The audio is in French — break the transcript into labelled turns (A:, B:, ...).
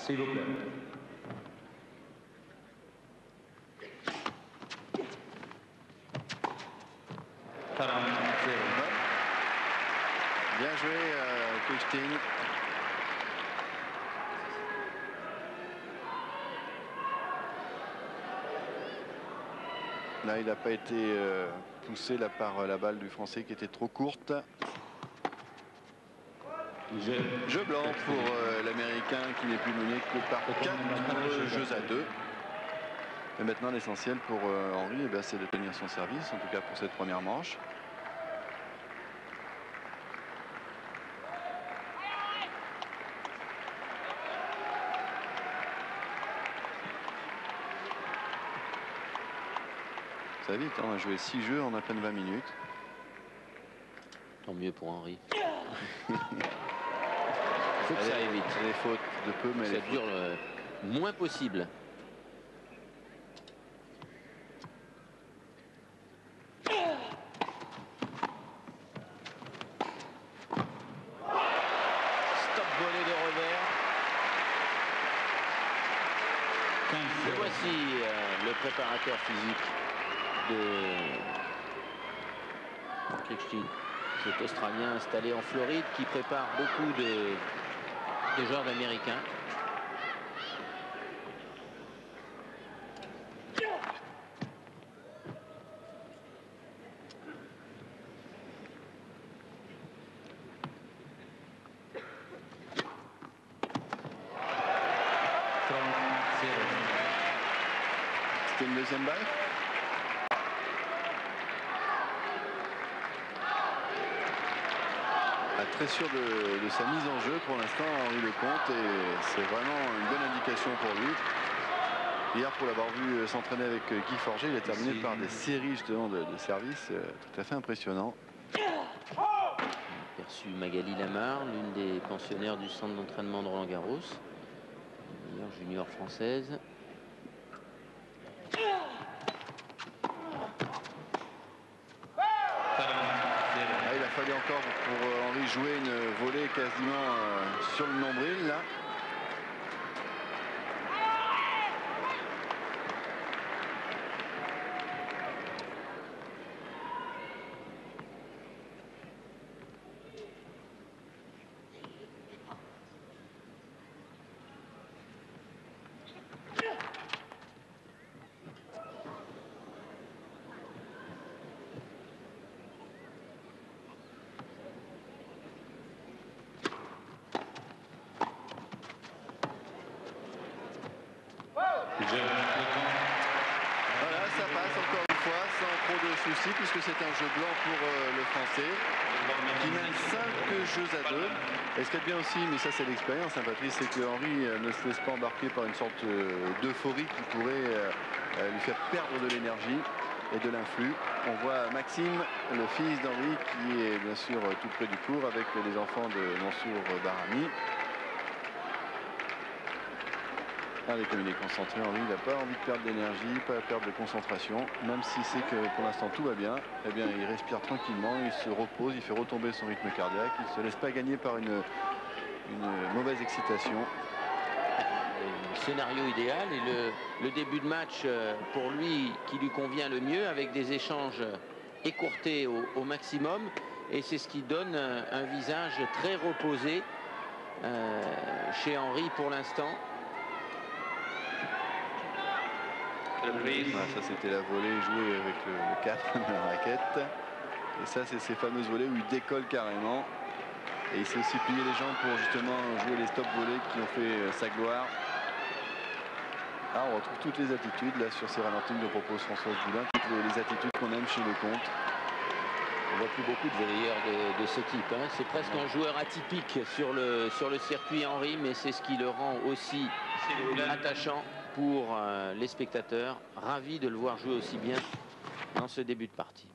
A: S'il vous plaît.
B: Bien joué, Kuchting. Là, il n'a pas été poussé là, par la balle du Français qui était trop courte. Jeu blanc pour l'Américain qui n'est plus mené que par 4 jeux à 2. Et maintenant, l'essentiel pour Henry, eh ben, c'est de tenir son service, en tout cas pour cette première manche. Ça va vite, hein, on a joué 6 jeux en à peine 20 minutes.
C: Tant mieux pour Henry. Il faut que ça aille vite.
B: Les fautes de peu, mais
C: ça dure le moins possible. Stop volée de revers. Et voici le préparateur physique de Kuchting. Cet Australien installé en Floride qui prépare beaucoup de joueurs américains.
B: C'était une deuxième balle. Très sûr de sa mise en jeu pour l'instant, Henry Lecomte, et c'est vraiment une bonne indication pour lui. Hier, pour l'avoir vu s'entraîner avec Guy Forget, il a terminé par des séries justement de services tout à fait impressionnants.
C: Perçu Magali Lamar, l'une des pensionnaires du centre d'entraînement de Roland-Garros, meilleure junior française.
B: Il a fallu encore pour Henry jouer une volée quasiment sur le nombril là. Voilà, ça passe encore une fois sans trop de soucis puisque c'est un jeu blanc pour le Français qui mène 5 jeux à 2. Et ce qui est bien aussi, mais ça c'est l'expérience, hein, Patrice, c'est que Henry ne se laisse pas embarquer par une sorte d'euphorie qui pourrait lui faire perdre de l'énergie et de l'influx. On voit Maxime, le fils d'Henry, qui est bien sûr tout près du court avec les enfants de Mansour Bahrami. Regardez comme il est concentré, Henry, il n'a pas envie de perdre d'énergie, pas perdre de concentration, même si c'est que pour l'instant tout va bien, eh bien il respire tranquillement, il se repose, il fait retomber son rythme cardiaque, il ne se laisse pas gagner par une mauvaise excitation.
C: Le scénario idéal et le début de match pour lui qui lui convient le mieux, avec des échanges écourtés au maximum, et c'est ce qui donne un visage très reposé chez Henry pour l'instant.
B: Voilà, ça c'était la volée jouée avec le 4 de la raquette. Et ça c'est ces fameuses volées où il décolle carrément. Et il s'est aussi plié les jambes pour justement jouer les stop volées qui ont fait sa gloire. Ah, on retrouve toutes les attitudes là sur ces ralentis que propose Françoise Boulin, toutes les attitudes qu'on aime chez Lecomte.
C: On voit plus beaucoup de volleyeurs de ce type, hein. C'est presque un joueur atypique sur le circuit Henry, mais c'est ce qui le rend aussi attachant pour les spectateurs. Ravis de le voir jouer aussi bien dans ce début de partie.